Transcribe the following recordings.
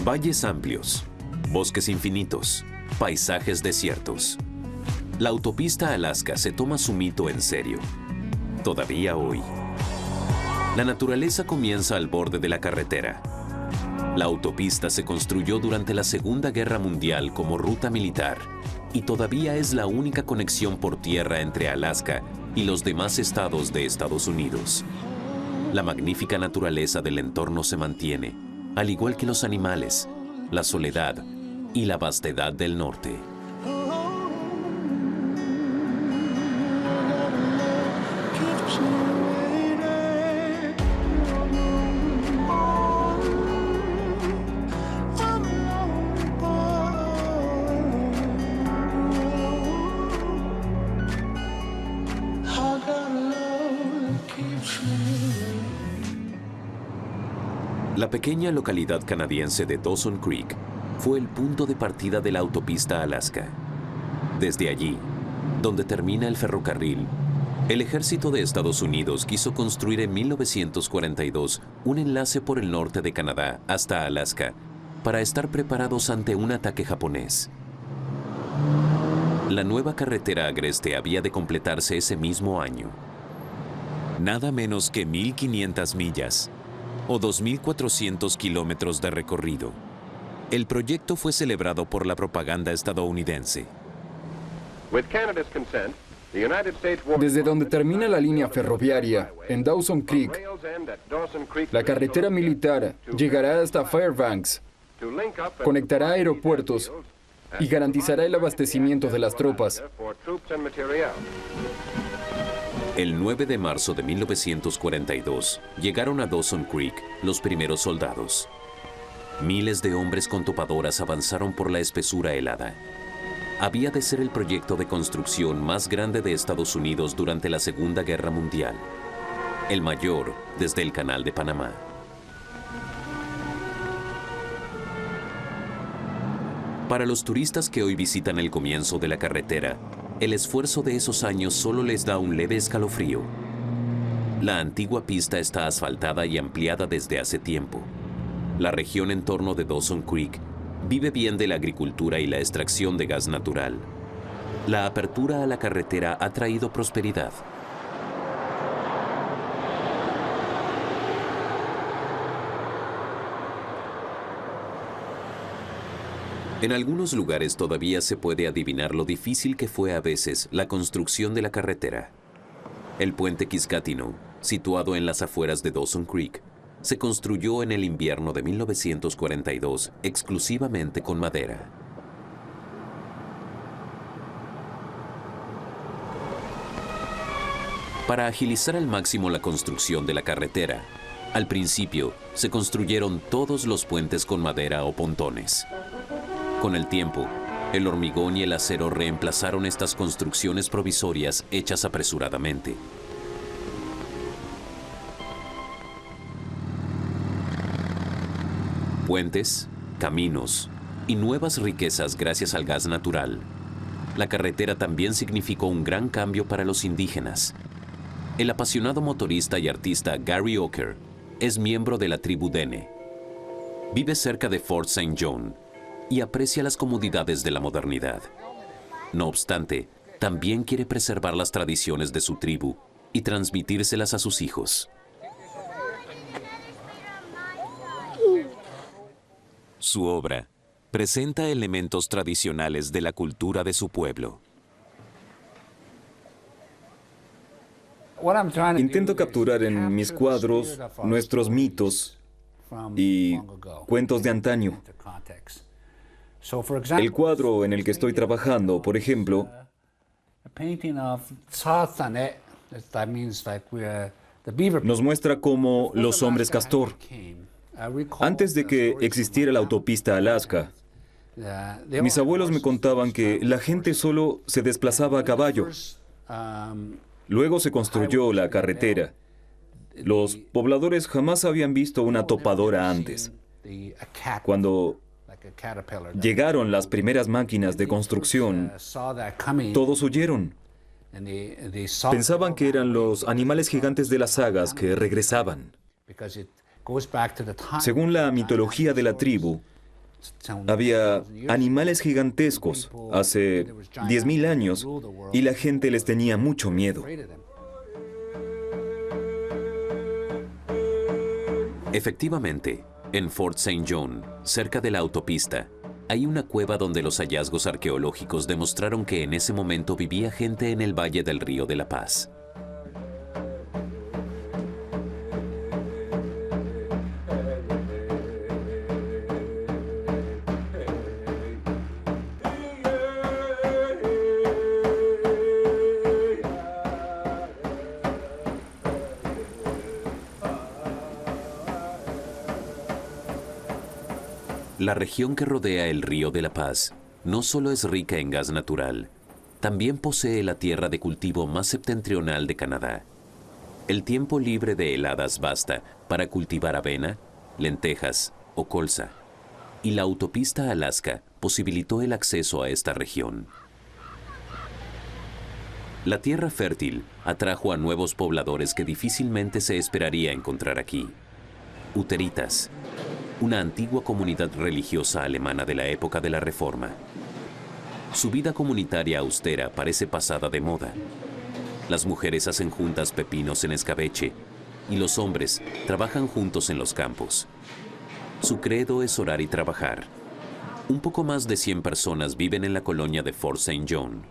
Valles amplios, bosques infinitos, paisajes desiertos. La autopista Alaska se toma su mito en serio. Todavía hoy. La naturaleza comienza al borde de la carretera. La autopista se construyó durante la Segunda Guerra Mundial como ruta militar y todavía es la única conexión por tierra entre Alaska y los demás estados de Estados Unidos. La magnífica naturaleza del entorno se mantiene, al igual que los animales, la soledad y la vastedad del norte. La pequeña localidad canadiense de Dawson Creek fue el punto de partida de la autopista Alaska. Desde allí, donde termina el ferrocarril, el ejército de Estados Unidos quiso construir en 1942 un enlace por el norte de Canadá hasta Alaska para estar preparados ante un ataque japonés. La nueva carretera agreste había de completarse ese mismo año. Nada menos que 1.500 millas o 2.400 kilómetros de recorrido. El proyecto fue celebrado por la propaganda estadounidense. Desde donde termina la línea ferroviaria, en Dawson Creek, la carretera militar llegará hasta Fairbanks, conectará aeropuertos y garantizará el abastecimiento de las tropas. El 9 de marzo de 1942 llegaron a Dawson Creek los primeros soldados. Miles de hombres con topadoras avanzaron por la espesura helada. Había de ser el proyecto de construcción más grande de Estados Unidos durante la Segunda Guerra Mundial, el mayor desde el Canal de Panamá. Para los turistas que hoy visitan el comienzo de la carretera, el esfuerzo de esos años solo les da un leve escalofrío. La antigua pista está asfaltada y ampliada desde hace tiempo. La región en torno de Dawson Creek vive bien de la agricultura y la extracción de gas natural. La apertura a la carretera ha traído prosperidad. En algunos lugares todavía se puede adivinar lo difícil que fue a veces la construcción de la carretera. El puente Kiskatino, situado en las afueras de Dawson Creek, se construyó en el invierno de 1942 exclusivamente con madera. Para agilizar al máximo la construcción de la carretera, al principio se construyeron todos los puentes con madera o pontones. Con el tiempo, el hormigón y el acero reemplazaron estas construcciones provisorias hechas apresuradamente. Puentes, caminos y nuevas riquezas gracias al gas natural. La carretera también significó un gran cambio para los indígenas. El apasionado motorista y artista Gary Ocker es miembro de la tribu Dene. Vive cerca de Fort St. John y aprecia las comodidades de la modernidad. No obstante, también quiere preservar las tradiciones de su tribu y transmitírselas a sus hijos. Su obra presenta elementos tradicionales de la cultura de su pueblo. Intento capturar en mis cuadros nuestros mitos y cuentos de antaño. El cuadro en el que estoy trabajando, por ejemplo, nos muestra cómo los hombres castor, antes de que existiera la autopista Alaska, mis abuelos me contaban que la gente solo se desplazaba a caballo. Luego se construyó la carretera. Los pobladores jamás habían visto una topadora antes. Cuando llegaron las primeras máquinas de construcción, todos huyeron. Pensaban que eran los animales gigantes de las sagas que regresaban. Según la mitología de la tribu, Había animales gigantescos hace 10.000 años y la gente les tenía mucho miedo. Efectivamente, en Fort St. John, cerca de la autopista, hay una cueva donde los hallazgos arqueológicos demostraron que en ese momento vivía gente en el Valle del Río de la Paz. La región que rodea el Río de la Paz no solo es rica en gas natural, también posee la tierra de cultivo más septentrional de Canadá. El tiempo libre de heladas basta para cultivar avena, lentejas o colza, y la autopista Alaska posibilitó el acceso a esta región. La tierra fértil atrajo a nuevos pobladores que difícilmente se esperaría encontrar aquí. Uteritas, una antigua comunidad religiosa alemana de la época de la Reforma. Su vida comunitaria austera parece pasada de moda. Las mujeres hacen juntas pepinos en escabeche y los hombres trabajan juntos en los campos. Su credo es orar y trabajar. Un poco más de 100 personas viven en la colonia de Fort St. John.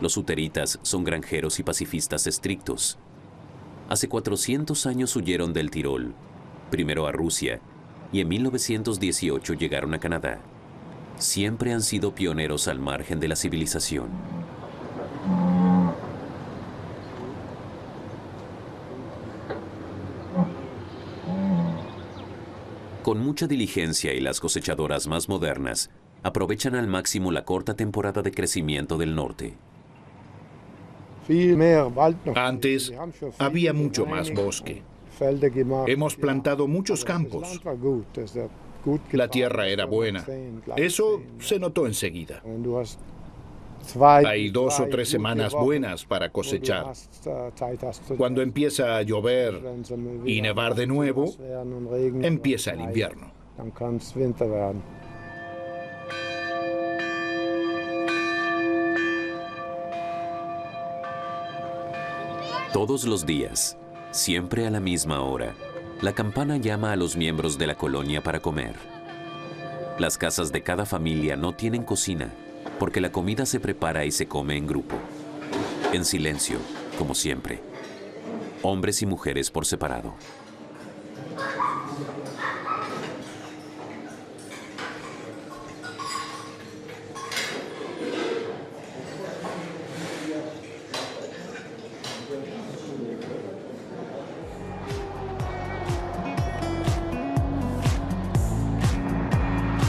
Los uteritas son granjeros y pacifistas estrictos. Hace 400 años huyeron del Tirol, primero a Rusia, y en 1918 llegaron a Canadá. Siempre han sido pioneros al margen de la civilización. Con mucha diligencia y las cosechadoras más modernas, aprovechan al máximo la corta temporada de crecimiento del norte. Antes había mucho más bosque. Hemos plantado muchos campos. La tierra era buena. Eso se notó enseguida. Hay 2 o 3 semanas buenas para cosechar. Cuando empieza a llover y nevar de nuevo, empieza el invierno. Todos los días, siempre a la misma hora, la campana llama a los miembros de la colonia para comer. Las casas de cada familia no tienen cocina, porque la comida se prepara y se come en grupo. En silencio, como siempre. Hombres y mujeres por separado.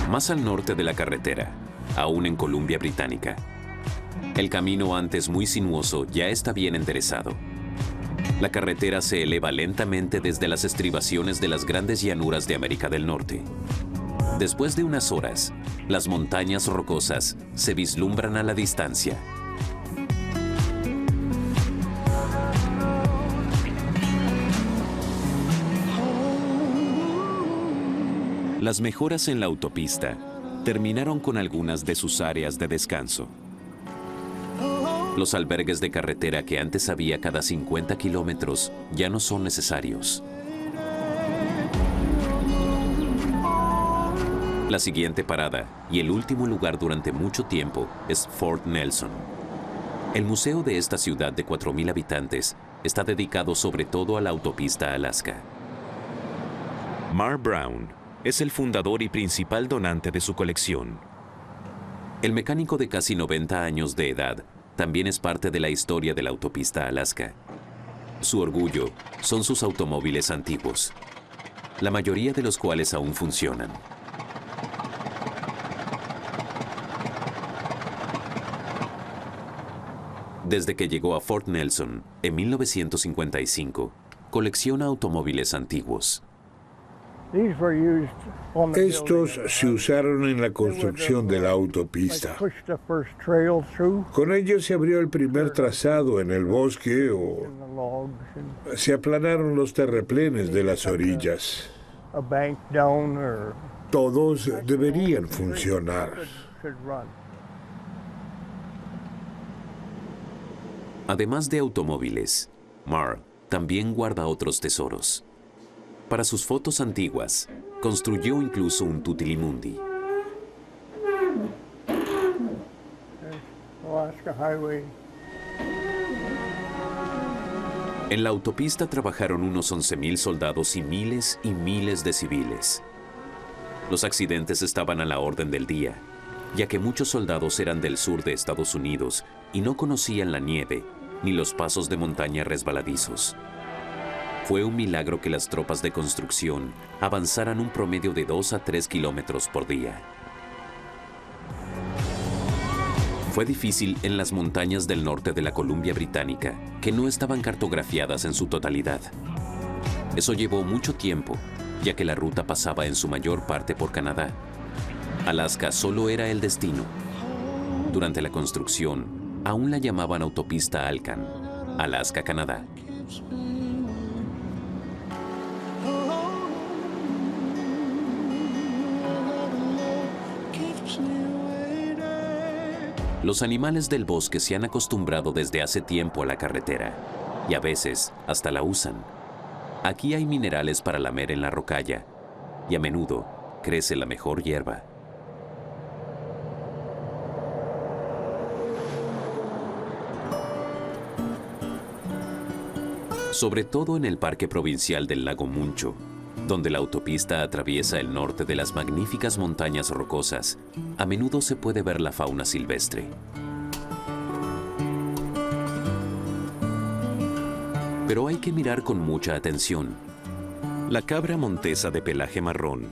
Más al norte de la carretera, aún en Columbia Británica, el camino antes muy sinuoso ya está bien enderezado. La carretera se eleva lentamente desde las estribaciones de las grandes llanuras de América del Norte. Después de unas horas, las montañas rocosas se vislumbran a la distancia. Las mejoras en la autopista terminaron con algunas de sus áreas de descanso. Los albergues de carretera que antes había cada 50 kilómetros ya no son necesarios. La siguiente parada y el último lugar durante mucho tiempo es Fort Nelson. El museo de esta ciudad de 4.000 habitantes está dedicado sobre todo a la autopista Alaska. Mark Brown es el fundador y principal donante de su colección. El mecánico de casi 90 años de edad también es parte de la historia de la autopista Alaska. Su orgullo son sus automóviles antiguos, la mayoría de los cuales aún funcionan. Desde que llegó a Fort Nelson en 1955, colecciona automóviles antiguos. Estos se usaron en la construcción de la autopista. Con ellos se abrió el primer trazado en el bosque o se aplanaron los terraplenes de las orillas. Todos deberían funcionar. Además de automóviles, Marr también guarda otros tesoros. Para sus fotos antiguas, construyó incluso un tutilimundi. En la autopista trabajaron unos 11,000 soldados y miles de civiles. Los accidentes estaban a la orden del día, ya que muchos soldados eran del sur de Estados Unidos y no conocían la nieve ni los pasos de montaña resbaladizos. Fue un milagro que las tropas de construcción avanzaran un promedio de 2 a 3 kilómetros por día. Fue difícil en las montañas del norte de la Columbia Británica, que no estaban cartografiadas en su totalidad. Eso llevó mucho tiempo, ya que la ruta pasaba en su mayor parte por Canadá. Alaska solo era el destino. Durante la construcción, aún la llamaban autopista Alcan, Alaska, Canadá. Los animales del bosque se han acostumbrado desde hace tiempo a la carretera y a veces hasta la usan. Aquí hay minerales para lamer en la rocalla y a menudo crece la mejor hierba. Sobre todo en el Parque Provincial del Lago Muncho, donde la autopista atraviesa el norte de las magníficas montañas rocosas, a menudo se puede ver la fauna silvestre. Pero hay que mirar con mucha atención. La cabra montesa de pelaje marrón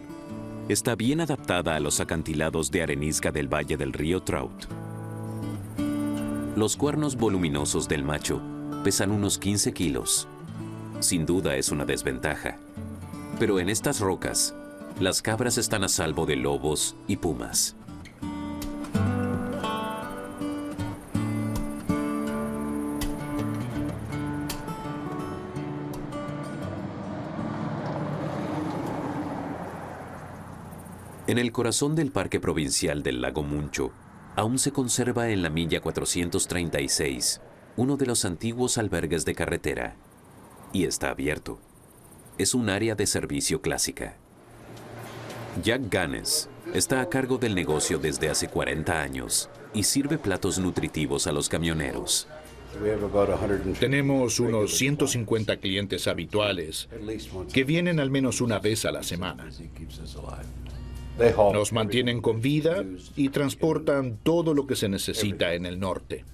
está bien adaptada a los acantilados de arenisca del valle del río Trout. Los cuernos voluminosos del macho pesan unos 15 kilos. Sin duda es una desventaja. Pero en estas rocas, las cabras están a salvo de lobos y pumas. En el corazón del Parque Provincial del Lago Muncho, aún se conserva en la milla 436 uno de los antiguos albergues de carretera, y está abierto. Es un área de servicio clásica. Jack Ganes está a cargo del negocio desde hace 40 años y sirve platos nutritivos a los camioneros. Tenemos unos 150 clientes habituales que vienen al menos una vez a la semana. Nos mantienen con vida y transportan todo lo que se necesita en el norte.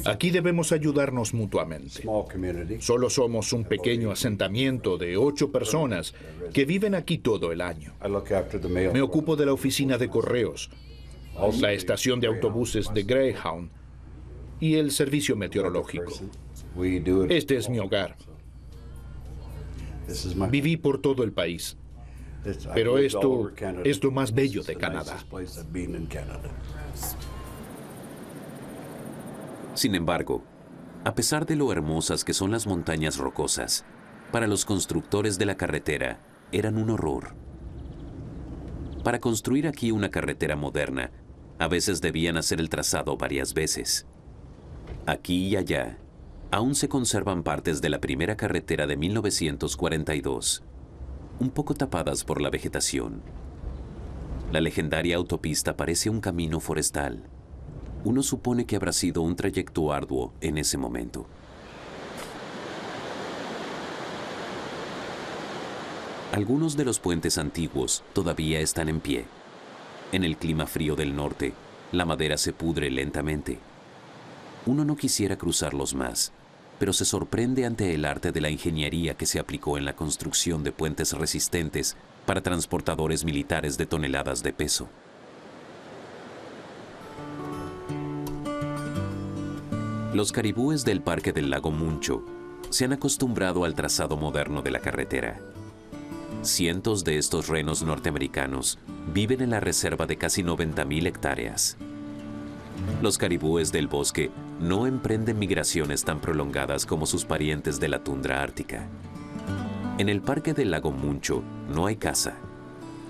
Aquí debemos ayudarnos mutuamente. Solo somos un pequeño asentamiento de 8 personas que viven aquí todo el año. Me ocupo de la oficina de correos, la estación de autobuses de Greyhound y el servicio meteorológico. Este es mi hogar. Viví por todo el país, pero esto es lo más bello de Canadá. Sin embargo, a pesar de lo hermosas que son las montañas rocosas, para los constructores de la carretera eran un horror. Para construir aquí una carretera moderna, a veces debían hacer el trazado varias veces. Aquí y allá, aún se conservan partes de la primera carretera de 1942, un poco tapadas por la vegetación. La legendaria autopista parece un camino forestal. Uno supone que habrá sido un trayecto arduo en ese momento. Algunos de los puentes antiguos todavía están en pie. En el clima frío del norte, la madera se pudre lentamente. Uno no quisiera cruzarlos más, pero se sorprende ante el arte de la ingeniería que se aplicó en la construcción de puentes resistentes para transportadores militares de toneladas de peso. Los caribúes del Parque del Lago Muncho se han acostumbrado al trazado moderno de la carretera. Cientos de estos renos norteamericanos viven en la reserva de casi 90,000 hectáreas. Los caribúes del bosque no emprenden migraciones tan prolongadas como sus parientes de la tundra ártica. En el Parque del Lago Muncho no hay caza.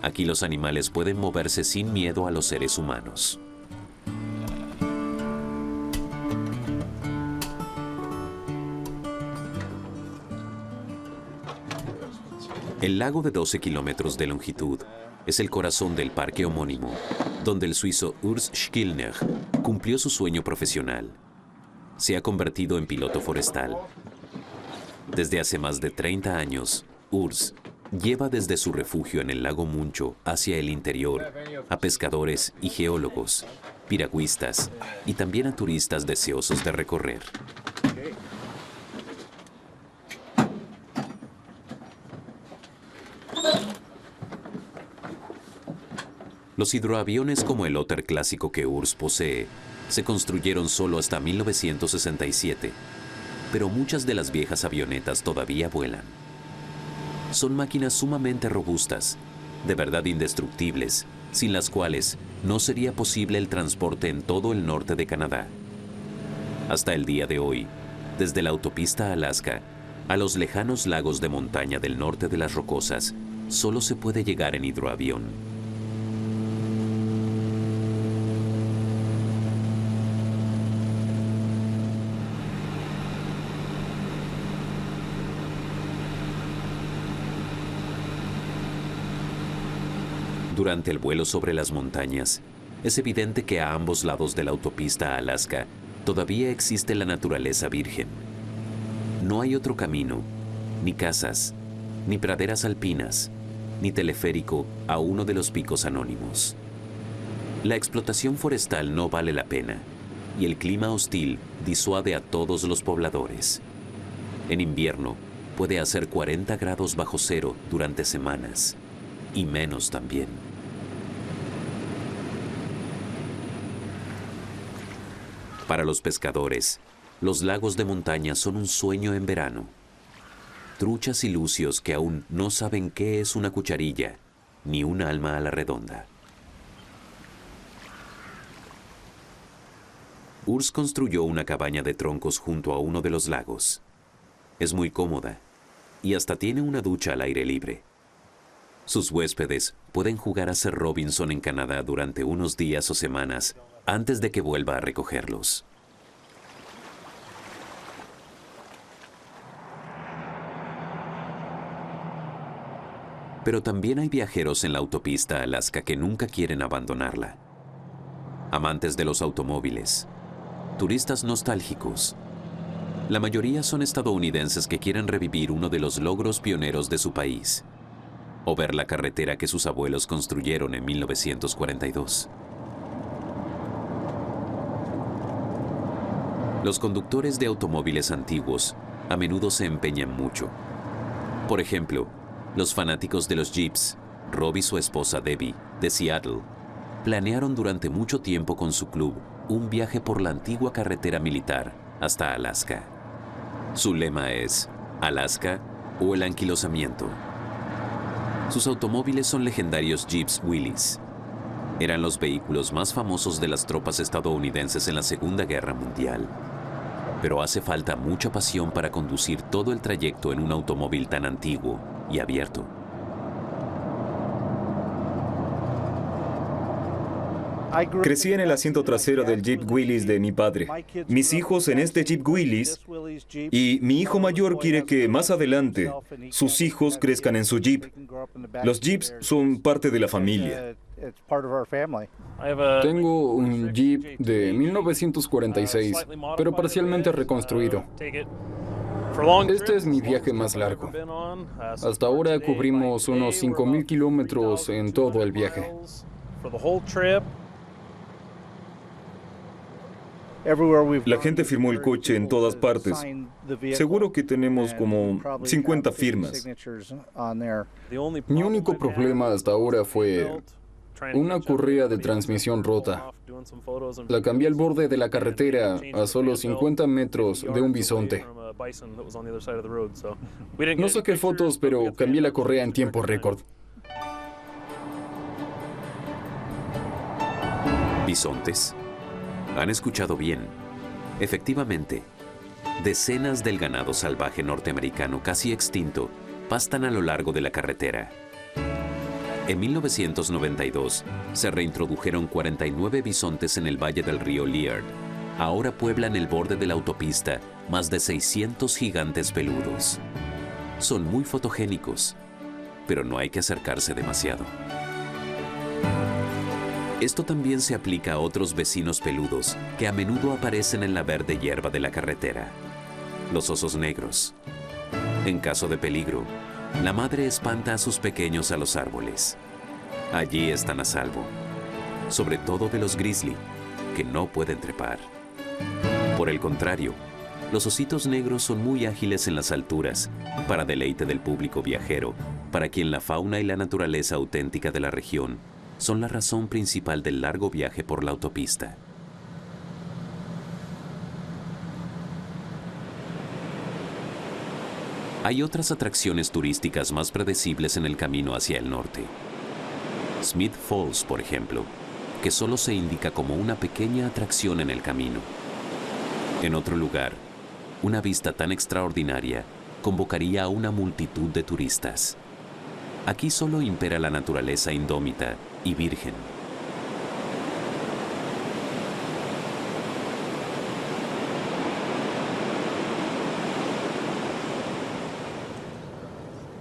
Aquí los animales pueden moverse sin miedo a los seres humanos. El lago de 12 kilómetros de longitud es el corazón del parque homónimo, donde el suizo Urs Schillner cumplió su sueño profesional. Se ha convertido en piloto forestal. Desde hace más de 30 años, Urs lleva desde su refugio en el lago Muncho hacia el interior a pescadores y geólogos, piragüistas y también a turistas deseosos de recorrer. Los hidroaviones como el Otter clásico que Urs posee se construyeron solo hasta 1967, pero muchas de las viejas avionetas todavía vuelan. Son máquinas sumamente robustas, de verdad indestructibles, sin las cuales no sería posible el transporte en todo el norte de Canadá. Hasta el día de hoy, desde la autopista Alaska a los lejanos lagos de montaña del norte de las Rocosas, solo se puede llegar en hidroavión. Durante el vuelo sobre las montañas, es evidente que a ambos lados de la autopista Alaska todavía existe la naturaleza virgen. No hay otro camino, ni casas, ni praderas alpinas, ni teleférico a uno de los picos anónimos. La explotación forestal no vale la pena, y el clima hostil disuade a todos los pobladores. En invierno puede hacer 40 grados bajo cero durante semanas, y menos también. Para los pescadores, los lagos de montaña son un sueño en verano. Truchas y lucios que aún no saben qué es una cucharilla, ni un alma a la redonda. Urs construyó una cabaña de troncos junto a uno de los lagos. Es muy cómoda y hasta tiene una ducha al aire libre. Sus huéspedes pueden jugar a ser Robinson en Canadá durante unos días o semanas antes de que vuelva a recogerlos. Pero también hay viajeros en la autopista Alaska que nunca quieren abandonarla. Amantes de los automóviles, turistas nostálgicos. La mayoría son estadounidenses que quieren revivir uno de los logros pioneros de su país, o ver la carretera que sus abuelos construyeron en 1942. Los conductores de automóviles antiguos a menudo se empeñan mucho. Por ejemplo, los fanáticos de los Jeeps, Rob y su esposa Debbie, de Seattle, planearon durante mucho tiempo con su club un viaje por la antigua carretera militar hasta Alaska. Su lema es Alaska o el anquilosamiento. Sus automóviles son legendarios Jeeps Willys. Eran los vehículos más famosos de las tropas estadounidenses en la Segunda Guerra Mundial. Pero hace falta mucha pasión para conducir todo el trayecto en un automóvil tan antiguo y abierto. Crecí en el asiento trasero del Jeep Willys de mi padre. Mis hijos en este Jeep Willys, y mi hijo mayor quiere que más adelante sus hijos crezcan en su Jeep. Los Jeeps son parte de la familia. Tengo un Jeep de 1946, pero parcialmente reconstruido. Este es mi viaje más largo. Hasta ahora cubrimos unos 5,000 kilómetros en todo el viaje. La gente firmó el coche en todas partes. Seguro que tenemos como 50 firmas. Mi único problema hasta ahora fue una correa de transmisión rota. La cambié al borde de la carretera a solo 50 metros de un bisonte. No saqué fotos, pero cambié la correa en tiempo récord. ¿Bisontes? Han escuchado bien. Efectivamente, decenas del ganado salvaje norteamericano casi extinto pastan a lo largo de la carretera. En 1992, se reintrodujeron 49 bisontes en el valle del río Liard. Ahora pueblan el borde de la autopista más de 600 gigantes peludos. Son muy fotogénicos, pero no hay que acercarse demasiado. Esto también se aplica a otros vecinos peludos que a menudo aparecen en la verde hierba de la carretera. Los osos negros. En caso de peligro, la madre espanta a sus pequeños a los árboles. Allí están a salvo, sobre todo de los grizzly, que no pueden trepar. Por el contrario, los ositos negros son muy ágiles en las alturas, para deleite del público viajero, para quien la fauna y la naturaleza auténtica de la región son la razón principal del largo viaje por la autopista. Hay otras atracciones turísticas más predecibles en el camino hacia el norte. Smith Falls, por ejemplo, que solo se indica como una pequeña atracción en el camino. En otro lugar, una vista tan extraordinaria convocaría a una multitud de turistas. Aquí solo impera la naturaleza indómita y virgen.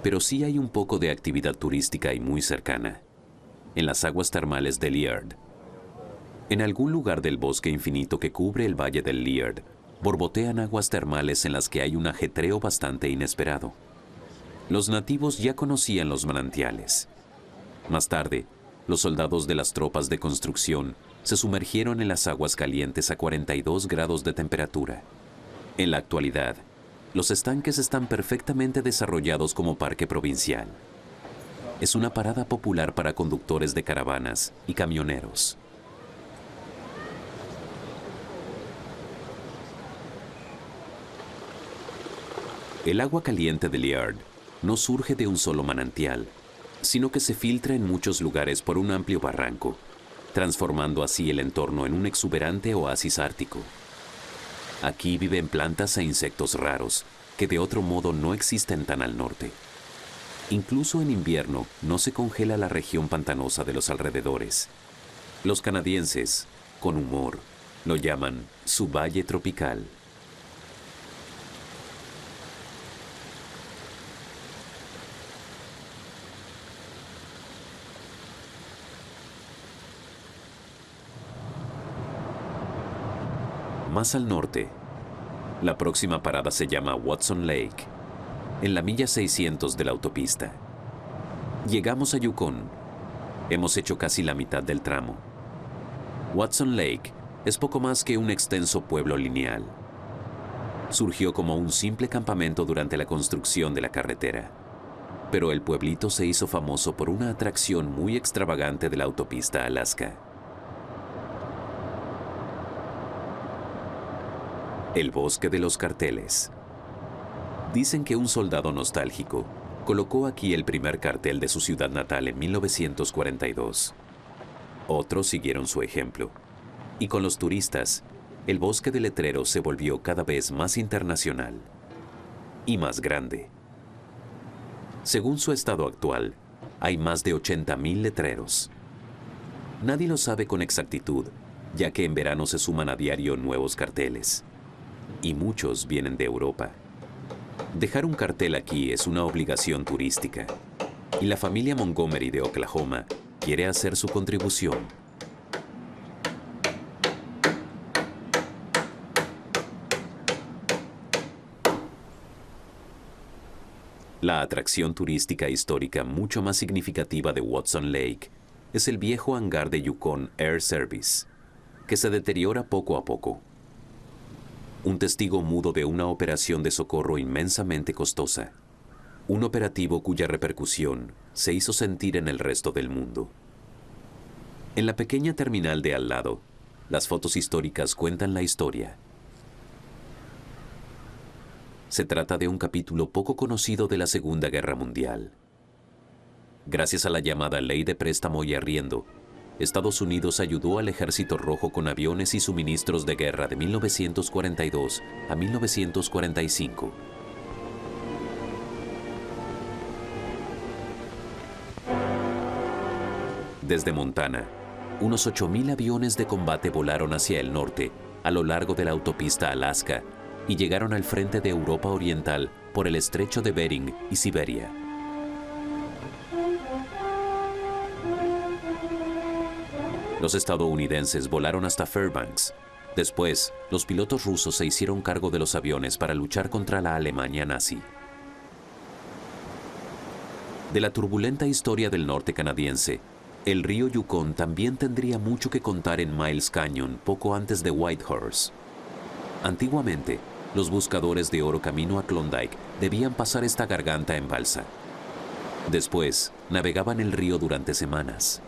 Pero sí hay un poco de actividad turística y muy cercana, en las aguas termales de Liard. En algún lugar del bosque infinito que cubre el valle del Liard, borbotean aguas termales en las que hay un ajetreo bastante inesperado. Los nativos ya conocían los manantiales. Más tarde, los soldados de las tropas de construcción se sumergieron en las aguas calientes a 42 grados de temperatura. En la actualidad, los estanques están perfectamente desarrollados como parque provincial. Es una parada popular para conductores de caravanas y camioneros. El agua caliente de Liard no surge de un solo manantial, sino que se filtra en muchos lugares por un amplio barranco, transformando así el entorno en un exuberante oasis ártico. Aquí viven plantas e insectos raros que de otro modo no existen tan al norte. Incluso en invierno no se congela la región pantanosa de los alrededores. Los canadienses, con humor, lo llaman su valle tropical. Más al norte, la próxima parada se llama Watson Lake, en la milla 600 de la autopista. Llegamos a Yukon. Hemos hecho casi la mitad del tramo. Watson Lake es poco más que un extenso pueblo lineal. Surgió como un simple campamento durante la construcción de la carretera, pero el pueblito se hizo famoso por una atracción muy extravagante de la autopista Alaska. El bosque de los carteles. Dicen que un soldado nostálgico colocó aquí el primer cartel de su ciudad natal en 1942. Otros siguieron su ejemplo. Y con los turistas, el bosque de letreros se volvió cada vez más internacional y más grande. Según su estado actual, hay más de 80,000 letreros. Nadie lo sabe con exactitud, ya que en verano se suman a diario nuevos carteles. Y muchos vienen de Europa. Dejar un cartel aquí es una obligación turística, y la familia Montgomery de Oklahoma quiere hacer su contribución. La atracción turística histórica mucho más significativa de Watson Lake es el viejo hangar de Yukon Air Service, que se deteriora poco a poco. Un testigo mudo de una operación de socorro inmensamente costosa. Un operativo cuya repercusión se hizo sentir en el resto del mundo. En la pequeña terminal de al lado, las fotos históricas cuentan la historia. Se trata de un capítulo poco conocido de la Segunda Guerra Mundial. Gracias a la llamada Ley de Préstamo y Arriendo, Estados Unidos ayudó al Ejército Rojo con aviones y suministros de guerra de 1942 a 1945. Desde Montana, unos 8,000 aviones de combate volaron hacia el norte a lo largo de la autopista Alaska y llegaron al frente de Europa Oriental por el estrecho de Bering y Siberia. Los estadounidenses volaron hasta Fairbanks. Después, los pilotos rusos se hicieron cargo de los aviones para luchar contra la Alemania nazi. De la turbulenta historia del norte canadiense, el río Yukon también tendría mucho que contar en Miles Canyon poco antes de Whitehorse. Antiguamente, los buscadores de oro camino a Klondike debían pasar esta garganta en balsa. Después, navegaban el río durante semanas.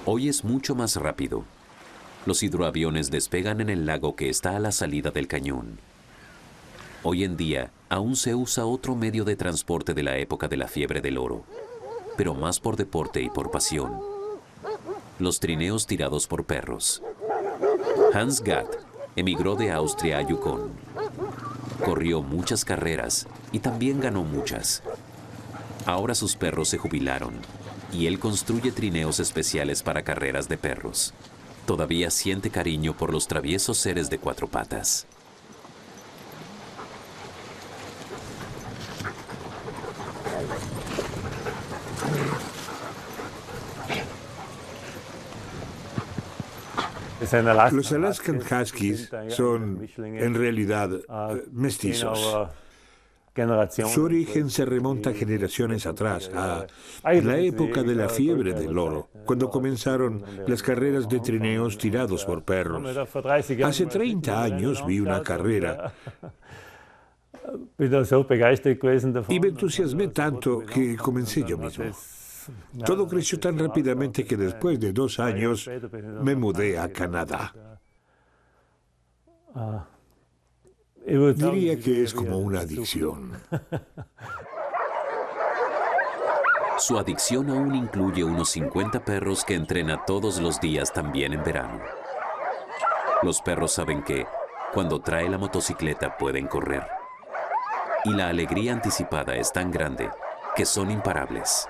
Hoy es mucho más rápido. Los hidroaviones despegan en el lago que está a la salida del cañón. Hoy en día, aún se usa otro medio de transporte de la época de la fiebre del oro, pero más por deporte y por pasión. Los trineos tirados por perros. Hans Gatt emigró de Austria a Yukon. Corrió muchas carreras y también ganó muchas. Ahora sus perros se jubilaron y él construye trineos especiales para carreras de perros. Todavía siente cariño por los traviesos seres de 4 patas. Los Alaskan Huskies son, en realidad, mestizos. Su origen se remonta generaciones atrás, a la época de la fiebre del oro, cuando comenzaron las carreras de trineos tirados por perros. Hace 30 años vi una carrera y me entusiasmé tanto que comencé yo mismo. Todo creció tan rápidamente que después de 2 años me mudé a Canadá. Diría que es como una adicción. Su adicción aún incluye unos 50 perros que entrena todos los días también en verano. Los perros saben que, cuando trae la motocicleta, pueden correr. Y la alegría anticipada es tan grande que son imparables.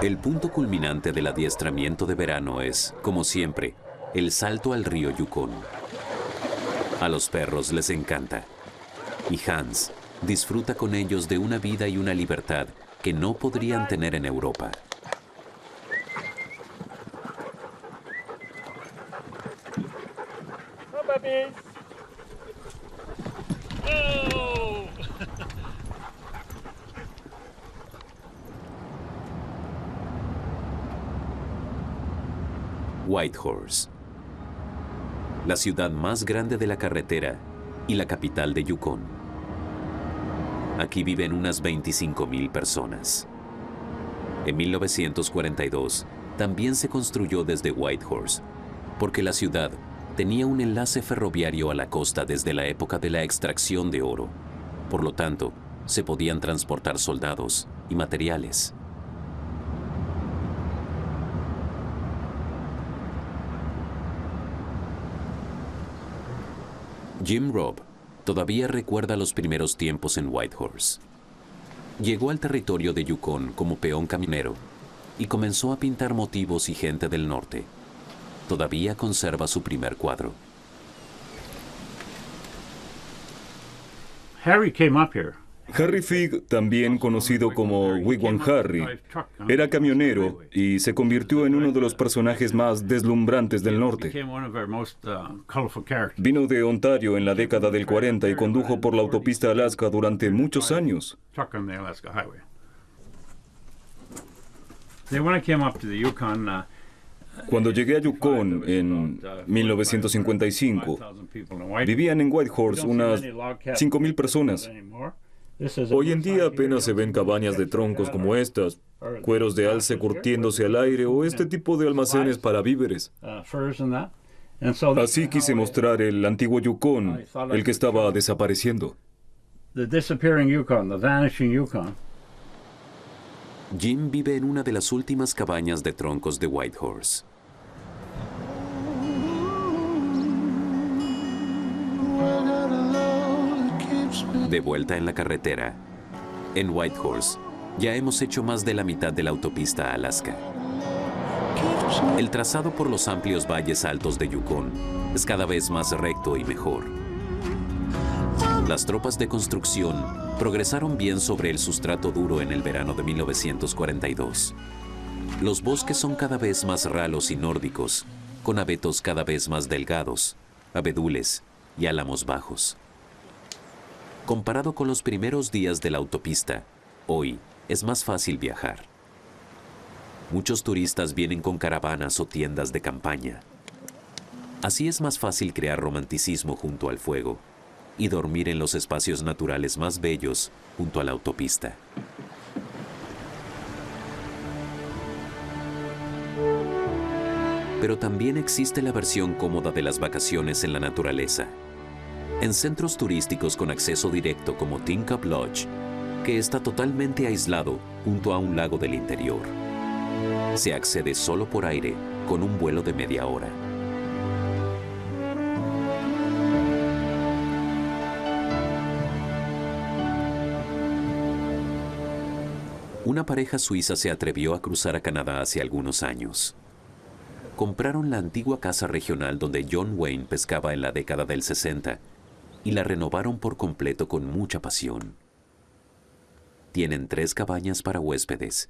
El punto culminante del adiestramiento de verano es, como siempre, el salto al río Yukon. A los perros les encanta. Y Hans disfruta con ellos de una vida y una libertad que no podrían tener en Europa. Whitehorse, la ciudad más grande de la carretera y la capital de Yukon. Aquí viven unas 25,000 personas. En 1942, también se construyó desde Whitehorse, porque la ciudad tenía un enlace ferroviario a la costa desde la época de la extracción de oro. Por lo tanto, se podían transportar soldados y materiales. Jim Robb todavía recuerda los primeros tiempos en Whitehorse. Llegó al territorio de Yukon como peón camionero y comenzó a pintar motivos y gente del norte. Todavía conserva su primer cuadro. Harry Fig, también conocido como Wigwam Harry, era camionero y se convirtió en uno de los personajes más deslumbrantes del norte. Vino de Ontario en la década del 40 y condujo por la autopista Alaska durante muchos años. Cuando llegué a Yukon en 1955, vivían en Whitehorse unas 5,000 personas. Hoy en día apenas se ven cabañas de troncos como estas, cueros de alce curtiéndose al aire o este tipo de almacenes para víveres. Así quise mostrar el antiguo Yukon, el que estaba desapareciendo. Jim vive en una de las últimas cabañas de troncos de Whitehorse. De vuelta en la carretera, en Whitehorse, ya hemos hecho más de la mitad de la autopista a Alaska. El trazado por los amplios valles altos de Yukon es cada vez más recto y mejor. Las tropas de construcción progresaron bien sobre el sustrato duro en el verano de 1942. Los bosques son cada vez más ralos y nórdicos, con abetos cada vez más delgados, abedules y álamos bajos. Comparado con los primeros días de la autopista, hoy es más fácil viajar. Muchos turistas vienen con caravanas o tiendas de campaña. Así es más fácil crear romanticismo junto al fuego y dormir en los espacios naturales más bellos junto a la autopista. Pero también existe la versión cómoda de las vacaciones en la naturaleza. En centros turísticos con acceso directo como Tin Cup Lodge, que está totalmente aislado junto a un lago del interior. Se accede solo por aire con un vuelo de media hora. Una pareja suiza se atrevió a cruzar a Canadá hace algunos años. Compraron la antigua casa regional donde John Wayne pescaba en la década del 60 y la renovaron por completo con mucha pasión. Tienen 3 cabañas para huéspedes,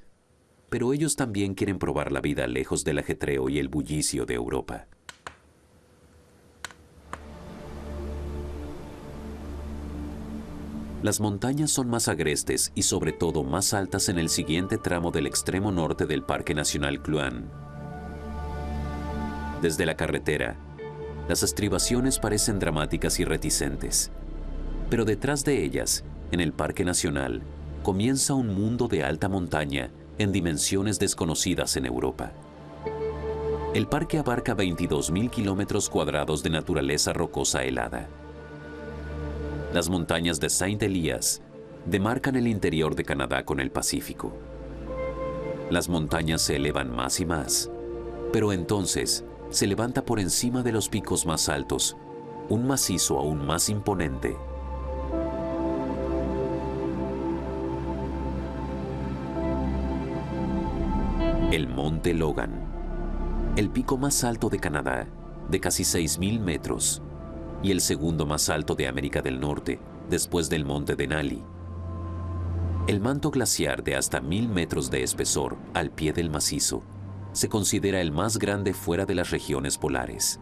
pero ellos también quieren probar la vida lejos del ajetreo y el bullicio de Europa. Las montañas son más agrestes y sobre todo más altas en el siguiente tramo del extremo norte del Parque Nacional Kluane. Desde la carretera, las estribaciones parecen dramáticas y reticentes, pero detrás de ellas, en el Parque Nacional, comienza un mundo de alta montaña en dimensiones desconocidas en Europa. El parque abarca 22,000 kilómetros cuadrados de naturaleza rocosa helada. Las montañas de Saint Elias demarcan el interior de Canadá con el Pacífico. Las montañas se elevan más y más, pero entonces se levanta por encima de los picos más altos un macizo aún más imponente. El Monte Logan, el pico más alto de Canadá, de casi 6,000 metros, y el segundo más alto de América del Norte, después del Monte Denali. El manto glaciar de hasta 1,000 metros de espesor al pie del macizo se considera el más grande fuera de las regiones polares.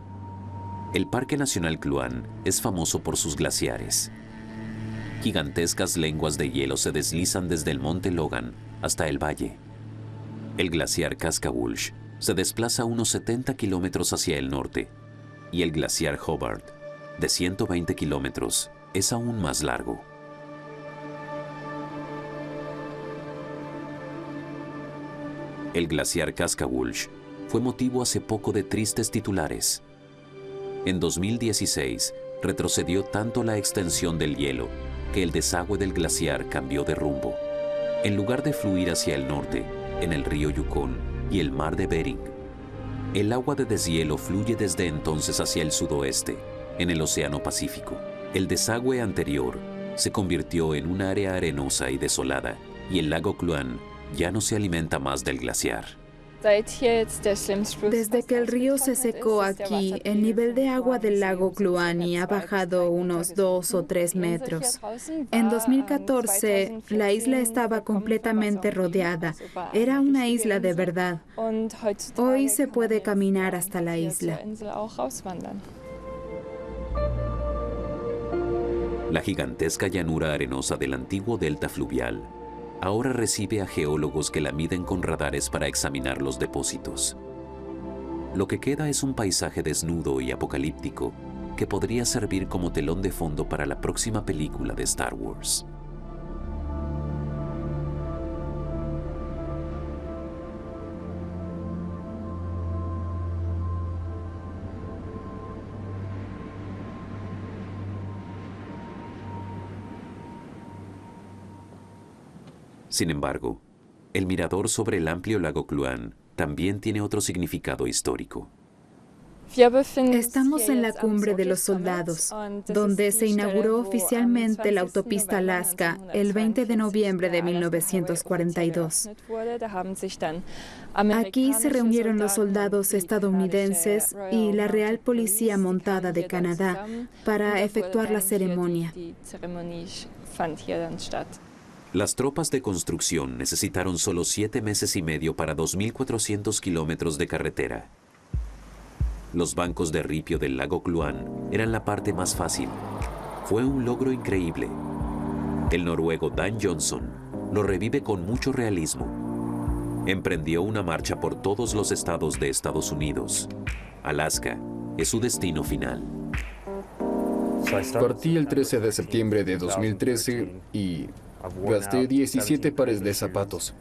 El Parque Nacional Kluane es famoso por sus glaciares. Gigantescas lenguas de hielo se deslizan desde el Monte Logan hasta el valle. El glaciar Kaskawulsh se desplaza unos 70 kilómetros hacia el norte, y el glaciar Hobart, de 120 kilómetros, es aún más largo. El glaciar Kaskawulsh fue motivo hace poco de tristes titulares. En 2016, retrocedió tanto la extensión del hielo que el desagüe del glaciar cambió de rumbo. En lugar de fluir hacia el norte, en el río Yukon y el mar de Bering, el agua de deshielo fluye desde entonces hacia el sudoeste, en el Océano Pacífico. El desagüe anterior se convirtió en un área arenosa y desolada, y el lago Kluane ya no se alimenta más del glaciar. Desde que el río se secó aquí, el nivel de agua del lago Kluane ha bajado unos 2 o 3 metros. En 2014, la isla estaba completamente rodeada. Era una isla de verdad. Hoy se puede caminar hasta la isla. La gigantesca llanura arenosa del antiguo delta fluvial ahora recibe a geólogos que la miden con radares para examinar los depósitos. Lo que queda es un paisaje desnudo y apocalíptico que podría servir como telón de fondo para la próxima película de Star Wars. Sin embargo, el mirador sobre el amplio lago Kluane también tiene otro significado histórico. Estamos en la cumbre de los soldados, donde se inauguró oficialmente la autopista Alaska el 20 de noviembre de 1942. Aquí se reunieron los soldados estadounidenses y la Real Policía Montada de Canadá para efectuar la ceremonia. Las tropas de construcción necesitaron solo 7 meses y medio para 2.400 kilómetros de carretera. Los bancos de ripio del lago Kluane eran la parte más fácil. Fue un logro increíble. El noruego Dan Johnson lo revive con mucho realismo. Emprendió una marcha por todos los estados de Estados Unidos. Alaska es su destino final. Partí el 13 de septiembre de 2013 y gasté 17 pares de zapatos.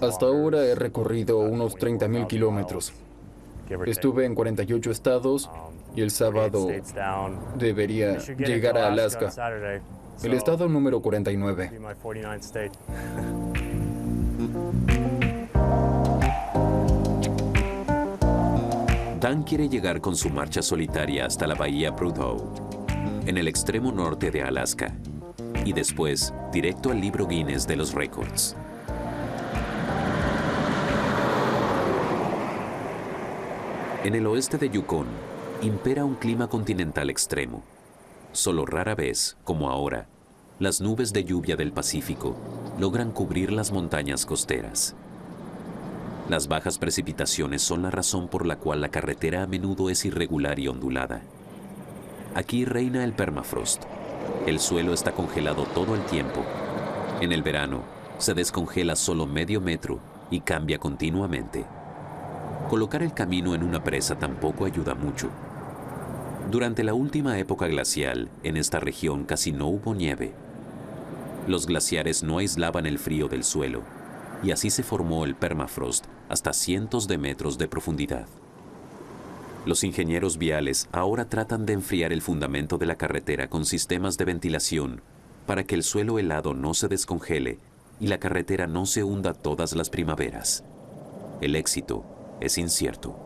Hasta ahora he recorrido unos 30.000 kilómetros. Estuve en 48 estados y el sábado debería llegar a Alaska, el estado número 49. Dan quiere llegar con su marcha solitaria hasta la bahía Prudhoe, en el extremo norte de Alaska, y después directo al libro Guinness de los récords. En el oeste de Yukon impera un clima continental extremo. Solo rara vez, como ahora, las nubes de lluvia del Pacífico logran cubrir las montañas costeras. Las bajas precipitaciones son la razón por la cual la carretera a menudo es irregular y ondulada. Aquí reina el permafrost. El suelo está congelado todo el tiempo. En el verano, se descongela solo medio metro y cambia continuamente. Colocar el camino en una presa tampoco ayuda mucho. Durante la última época glacial, en esta región casi no hubo nieve. Los glaciares no aislaban el frío del suelo, y así se formó el permafrost hasta cientos de metros de profundidad. Los ingenieros viales ahora tratan de enfriar el fundamento de la carretera con sistemas de ventilación para que el suelo helado no se descongele y la carretera no se hunda todas las primaveras. El éxito es incierto.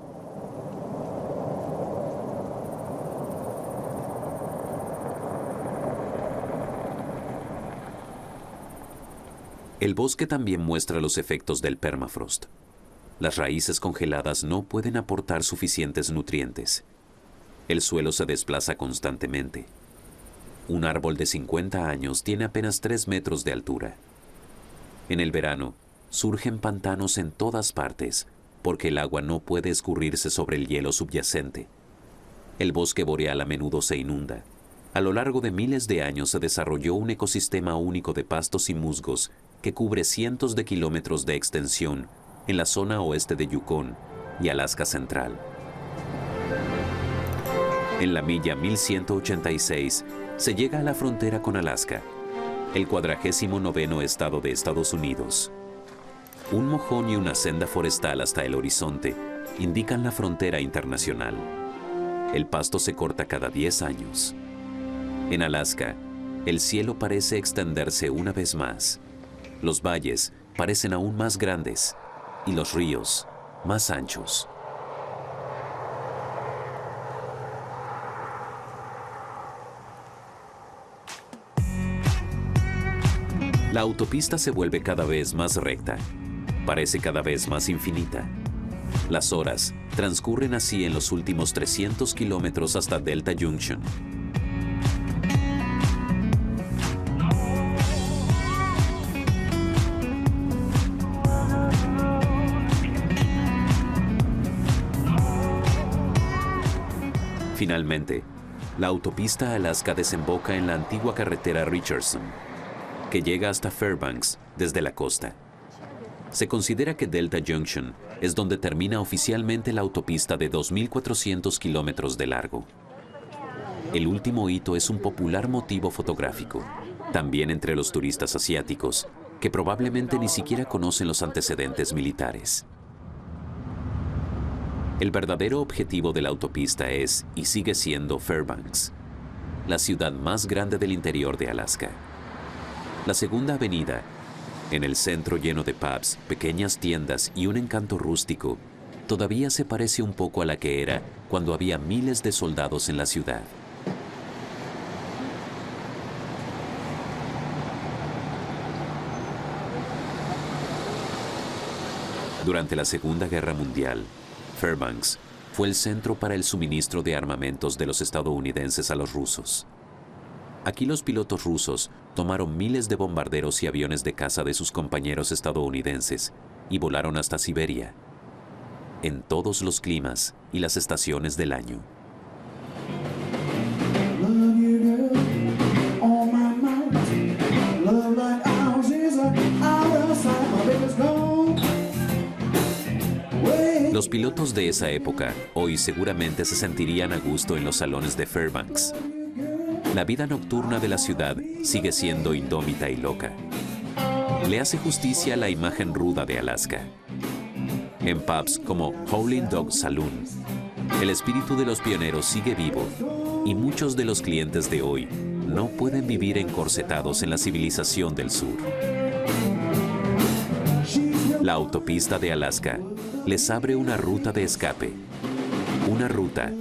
El bosque también muestra los efectos del permafrost. Las raíces congeladas no pueden aportar suficientes nutrientes. El suelo se desplaza constantemente. Un árbol de 50 años tiene apenas 3 metros de altura. En el verano, surgen pantanos en todas partes, porque el agua no puede escurrirse sobre el hielo subyacente. El bosque boreal a menudo se inunda. A lo largo de miles de años se desarrolló un ecosistema único de pastos y musgos que cubre cientos de kilómetros de extensión en la zona oeste de Yukon y Alaska Central. En la milla 1186 se llega a la frontera con Alaska, el 49º estado de Estados Unidos. Un mojón y una senda forestal hasta el horizonte indican la frontera internacional. El pasto se corta cada 10 años. En Alaska, el cielo parece extenderse una vez más. Los valles parecen aún más grandes y los ríos más anchos. La autopista se vuelve cada vez más recta, parece cada vez más infinita. Las horas transcurren así en los últimos 300 kilómetros hasta Delta Junction. Finalmente, la autopista Alaska desemboca en la antigua carretera Richardson, que llega hasta Fairbanks desde la costa. Se considera que Delta Junction es donde termina oficialmente la autopista de 2.400 kilómetros de largo. El último hito es un popular motivo fotográfico, también entre los turistas asiáticos, que probablemente ni siquiera conocen los antecedentes militares. El verdadero objetivo de la autopista es, y sigue siendo, Fairbanks, la ciudad más grande del interior de Alaska. La segunda avenida, en el centro lleno de pubs, pequeñas tiendas y un encanto rústico, todavía se parece un poco a la que era cuando había miles de soldados en la ciudad. Durante la Segunda Guerra Mundial, Fairbanks fue el centro para el suministro de armamentos de los estadounidenses a los rusos. Aquí los pilotos rusos tomaron miles de bombarderos y aviones de caza de sus compañeros estadounidenses y volaron hasta Siberia, en todos los climas y las estaciones del año. Los pilotos de esa época hoy seguramente se sentirían a gusto en los salones de Fairbanks. La vida nocturna de la ciudad sigue siendo indómita y loca. Le hace justicia a la imagen ruda de Alaska. En pubs como Howling Dog Saloon, el espíritu de los pioneros sigue vivo y muchos de los clientes de hoy no pueden vivir encorsetados en la civilización del sur. La autopista de Alaska les abre una ruta de escape, una ruta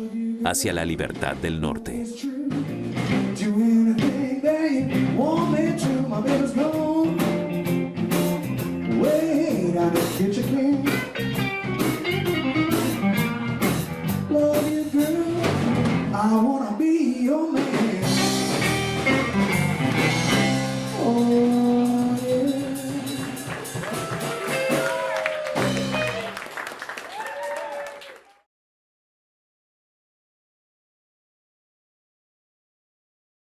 hacia la libertad del norte. Love you, girl. I wanna be your man.